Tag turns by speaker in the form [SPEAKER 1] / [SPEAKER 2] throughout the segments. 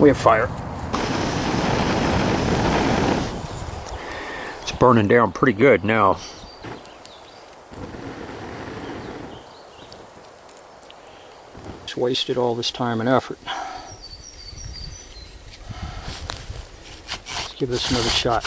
[SPEAKER 1] We have fire. It's burning down pretty good now. Just wasted all this time and effort. Let's give this another shot.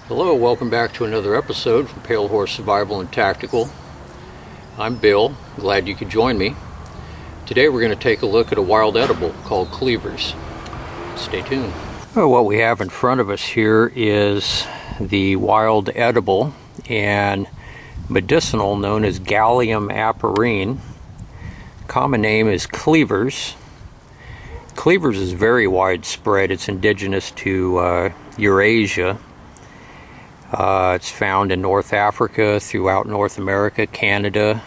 [SPEAKER 1] Hello, welcome back to another episode from Pale Horse Survival and Tactical. I'm Bill, glad you could join me. Today we're going to take a look at a wild edible called cleavers. Stay tuned. Well, what we have in front of us here is the wild edible and medicinal known as Gallium aperine. Common name is cleavers. Cleavers is very widespread. It's indigenous to Eurasia. It's found in North Africa, throughout North America, Canada,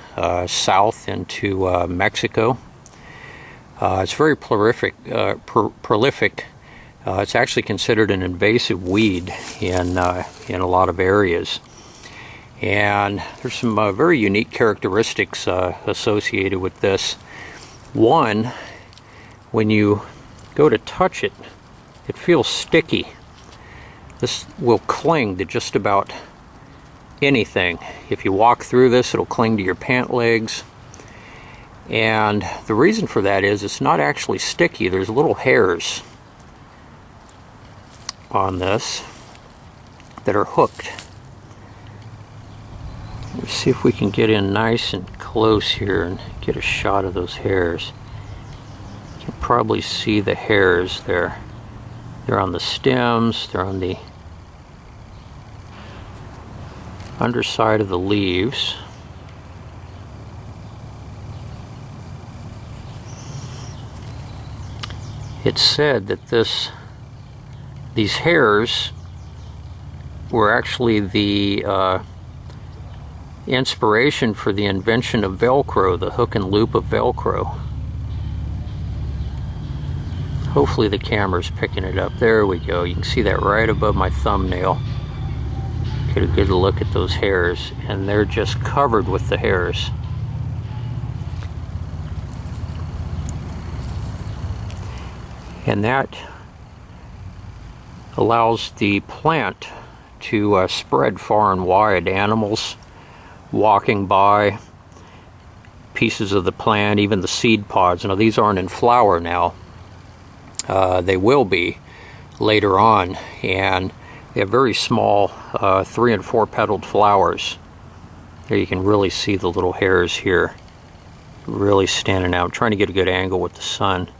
[SPEAKER 1] south into Mexico. It's very prolific. It's actually considered an invasive weed in a lot of areas. And there's some very unique characteristics associated with this. One, when you go to touch it, it feels sticky. This will cling to just about anything. If you walk through this, it'll cling to your pant legs. And the reason for that is it's not actually sticky. There's little hairs on this that are hooked. Let's see if we can get in nice and close here and get a shot of those hairs. You can probably see the hairs there. They're on the stems, they're on the underside of the leaves. It's said that these hairs were actually the inspiration for the invention of Velcro, the hook and loop of Velcro. Hopefully the camera's picking it up. There we go. You can see that right above my thumbnail. Get a good look at those hairs, and they're just covered with the hairs. And that allows the plant to spread far and wide. Animals walking by, pieces of the plant, even the seed pods. Now these aren't in flower now. They will be later on, and they have very small 3 and 4 petaled flowers. There you can really see the little hairs here really standing out. I'm trying to get a good angle with the sun.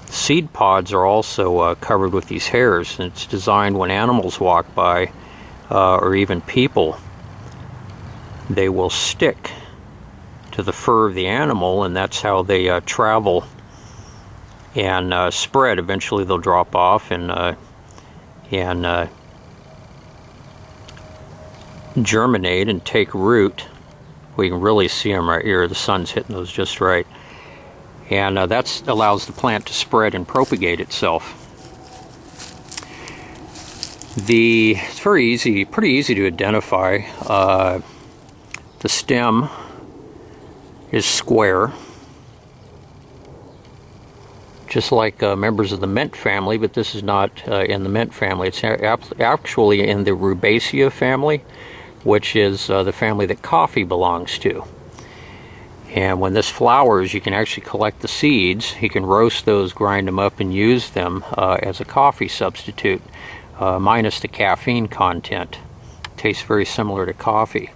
[SPEAKER 1] Seed pods are also covered with these hairs, and it's designed when animals walk by or even people, they will stick to the fur of the animal, and that's how they travel and spread. Eventually they'll drop off and germinate and take root. We can really see them right here. The sun's hitting those just right. And that allows the plant to spread and propagate itself. It's very easy, pretty easy to identify. The stem is square, just like members of the mint family, but this is not in the mint family. It's actually in the Rubaceae family, which is the family that coffee belongs to. And when this flowers, you can actually collect the seeds. You can roast those, grind them up, and use them as a coffee substitute, minus the caffeine content. Tastes very similar to coffee.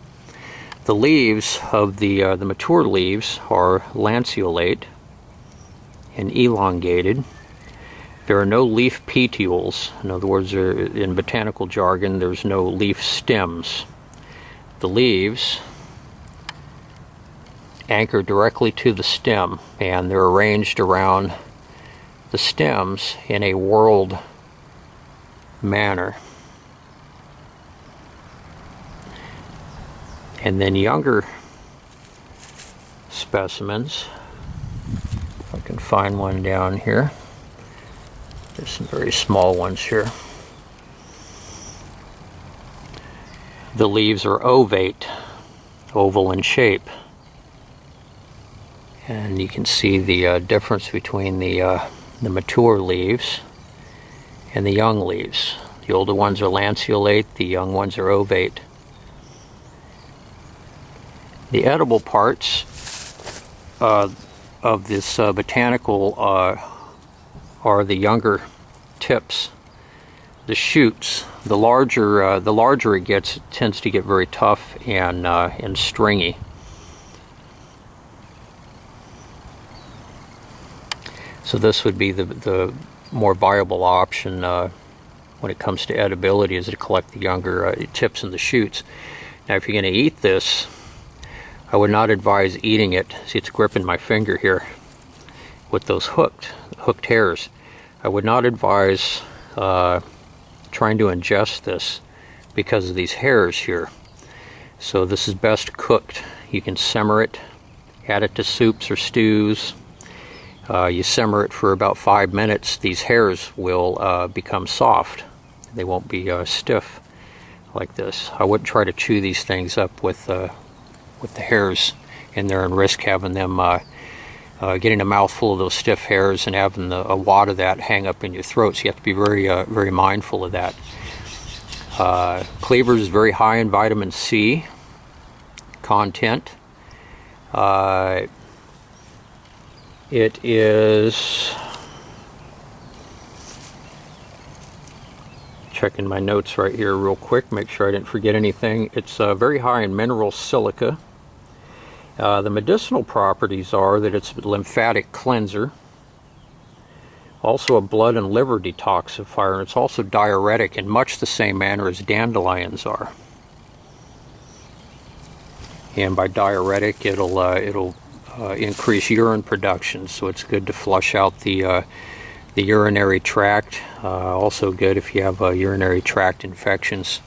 [SPEAKER 1] The leaves of the mature leaves are lanceolate and elongated. There are no leaf petioles. In other words, in botanical jargon, there's no leaf stems. The leaves anchor directly to the stem, and they're arranged around the stems in a whorled manner. And then younger specimens, if I can find one down here. There's some very small ones here. The leaves are ovate, oval in shape. And you can see the difference between the mature leaves and the young leaves. The older ones are lanceolate, the young ones are ovate. The edible parts of this botanical are the younger tips, the shoots. The larger it gets, it tends to get very tough and stringy. So this would be the more viable option when it comes to edibility, is to collect the younger tips and the shoots. Now, if you're going to eat this, I would not advise eating it. See, it's gripping my finger here with those hooked hairs. I would not advise trying to ingest this because of these hairs here. So this is best cooked. You can simmer it, add it to soups or stews. You simmer it for about 5 minutes. These hairs will become soft. They won't be stiff like this. I wouldn't try to chew these things up with the hairs in there and risk having them getting a mouthful of those stiff hairs and having a wad of that hang up in your throat. So you have to be very mindful of that. Cleavers is very high in vitamin C content. It is, checking my notes right here real quick, make sure I didn't forget anything. It's very high in mineral silica. The medicinal properties are that it's a lymphatic cleanser, also a blood and liver detoxifier, and it's also diuretic in much the same manner as dandelions are. And by diuretic, it'll increase urine production, so it's good to flush out the urinary tract. Also good if you have urinary tract infections.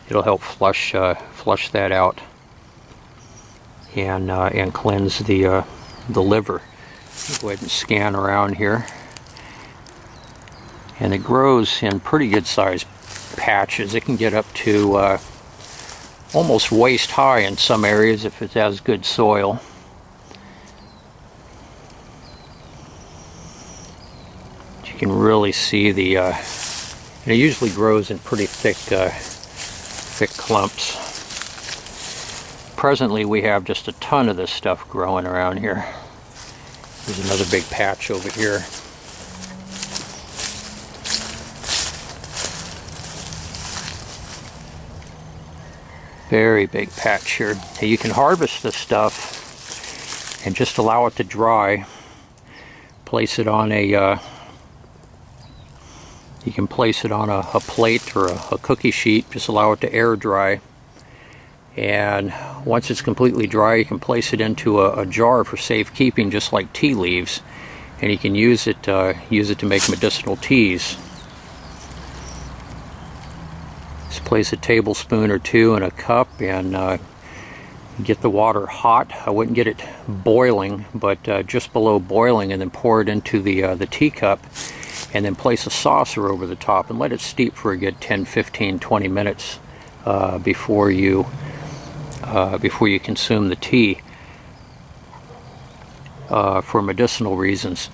[SPEAKER 1] It'll help flush that out and cleanse the liver. Go ahead and scan around here, and it grows in pretty good sized patches. It can get up to almost waist high in some areas if it has good soil. You can really see and it usually grows in pretty thick clumps. Presently we have just a ton of this stuff growing around here. There's another big patch over here. Very big patch here. Now you can harvest this stuff and just allow it to dry. Place it on you can place it on a plate or a cookie sheet. Just allow it to air dry. And once it's completely dry, you can place it into a jar for safekeeping, just like tea leaves. And you can use it to make medicinal teas. Just place a tablespoon or two in a cup and get the water hot. I wouldn't get it boiling, but just below boiling, and then pour it into the teacup, and then place a saucer over the top and let it steep for a good 10, 15, 20 minutes before you consume the tea for medicinal reasons.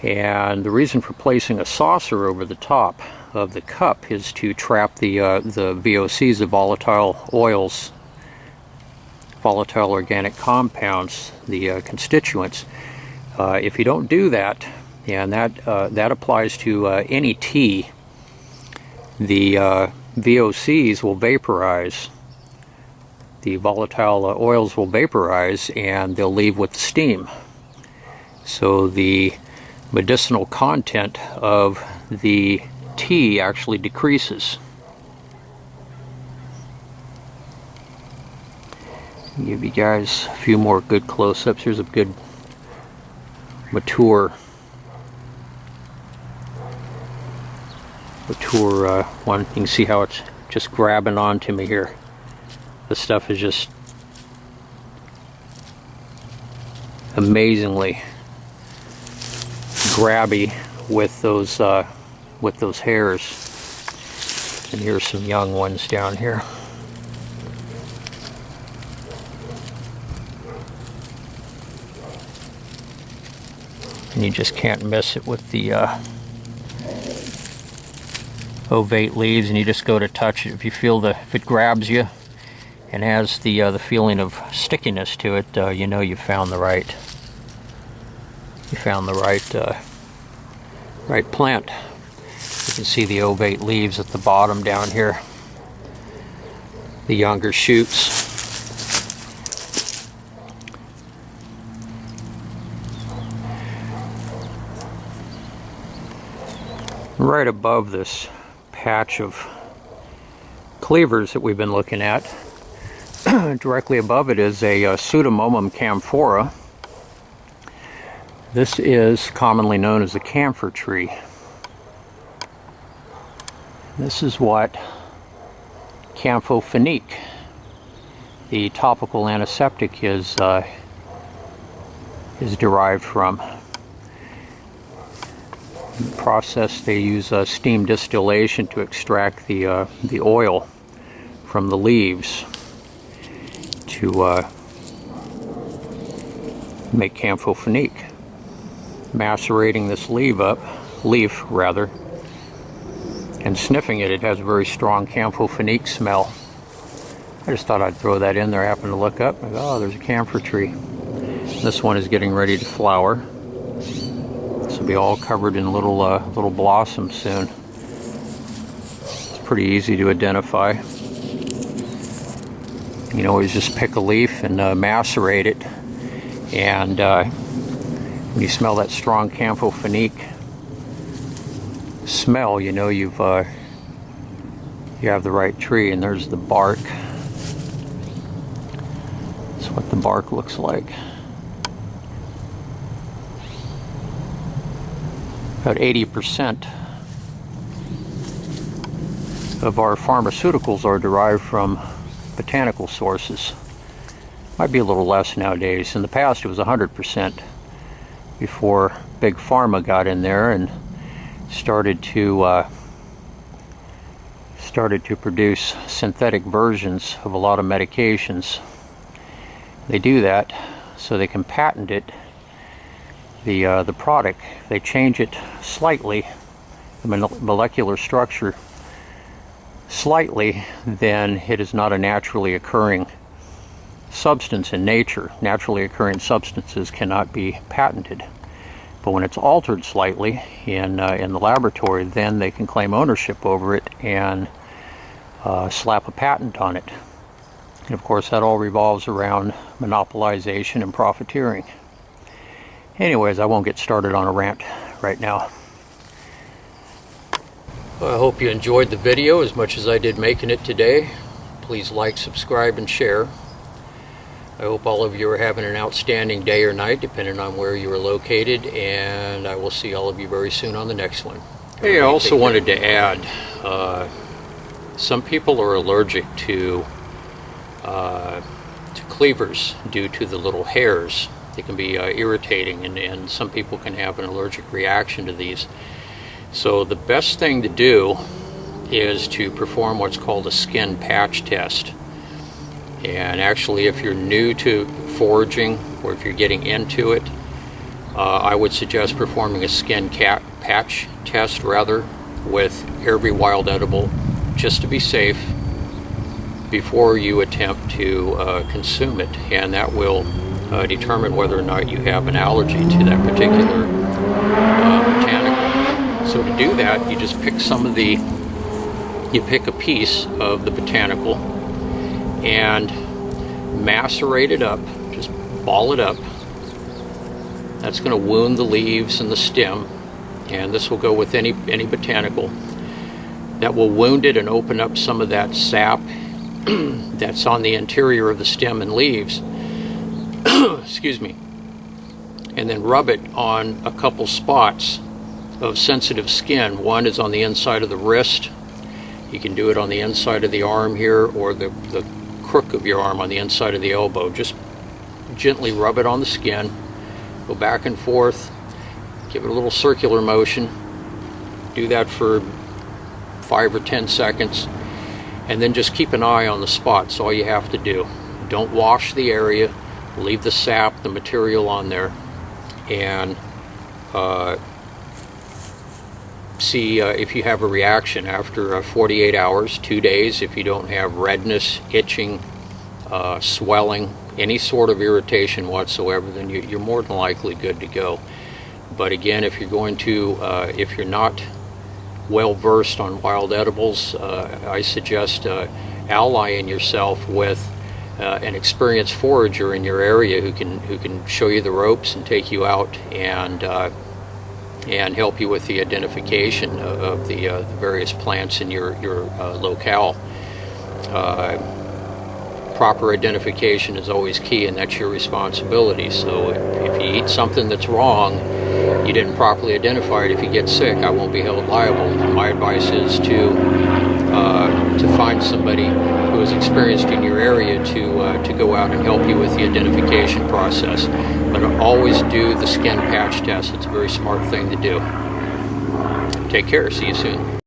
[SPEAKER 1] And the reason for placing a saucer over the top of the cup is to trap the VOCs, the volatile oils, volatile organic compounds, the constituents. If you don't do that, and that applies to any tea, the VOCs will vaporize the volatile oils will vaporize and they'll leave with the steam. So the medicinal content of the tea actually decreases. I'll give you guys a few more good close-ups. Here's a good mature one. You can see how it's just grabbing onto me here. The stuff is just amazingly grabby with those hairs. And here's some young ones down here. And you just can't miss it with the ovate leaves, and you just go to touch it. If you feel if it grabs you and has the feeling of stickiness to it, you know you found the right right plant. You can see the ovate leaves at the bottom down here, the younger shoots. Right above this patch of cleavers that we've been looking at, directly above it is a Pseudomomum camphora. This is commonly known as the camphor tree. This is what camphofenique, the topical antiseptic, is derived from. In the process, they use steam distillation to extract the oil from the leaves to make camphofenique. Macerating this leaf and sniffing it, it has a very strong camphofenique smell. I just thought I'd throw that in there. I happened to look up, and oh, there's a camphor tree. This one is getting ready to flower. This will be all covered in little blossoms soon. It's pretty easy to identify. You can always just pick a leaf and macerate it, and when you smell that strong camphofenique smell, you know you have the right tree. And there's the bark. That's what the bark looks like. About 80% of our pharmaceuticals are derived from botanical sources. Might be a little less nowadays. In the past it was 100%, before Big Pharma got in there and started to produce synthetic versions of a lot of medications. They do that so they can patent it. The product, if they change it slightly, the molecular structure slightly, then it is not a naturally occurring substance in nature. Naturally occurring substances cannot be patented. But when it's altered slightly in the laboratory, then they can claim ownership over it and slap a patent on it. And of course that all revolves around monopolization and profiteering. Anyways, I won't get started on a rant right now. I hope you enjoyed the video as much as I did making it today. Please like, subscribe, and share. I hope all of you are having an outstanding day or night, depending on where you are located, and I will see all of you very soon on the next one. Hey, I also wanted to add, some people are allergic to cleavers due to the little hairs. They can be irritating, and some people can have an allergic reaction to these. So the best thing to do is to perform what's called a skin patch test. And actually, if you're new to foraging, or if you're getting into it, I would suggest performing a skin patch test rather with every wild edible, just to be safe, before you attempt to consume it. And that will determine whether or not you have an allergy to that particular botanical. So to do that, you just pick you pick a piece of the botanical, and macerate it up, just ball it up. That's going to wound the leaves and the stem, and this will go with any botanical. That will wound it and open up some of that sap that's on the interior of the stem and leaves. Excuse me. And then rub it on a couple spots of sensitive skin. One is on the inside of the wrist. You can do it on the inside of the arm here, or the crook of your arm on the inside of the elbow. Just gently rub it on the skin. Go back and forth. Give it a little circular motion. Do that for 5 or 10 seconds. And then just keep an eye on the spots. All you have to do. Don't wash the area. Leave the sap, the material on there. And see if you have a reaction after 48 hours, 2 days. If you don't have redness, itching, swelling, any sort of irritation whatsoever, then you're more than likely good to go. But again, if you're going to, if you're not well versed on wild edibles, I suggest allying yourself with an experienced forager in your area who can show you the ropes and take you out and help you with the identification of the various plants in your locale. Proper identification is always key, and that's your responsibility. So if you eat something that's wrong, you didn't properly identify it. If you get sick, I won't be held liable. My advice is to find somebody who is experienced in your area to go out and help you with the identification process. But always do the skin patch test. It's a very smart thing to do. Take care. See you soon.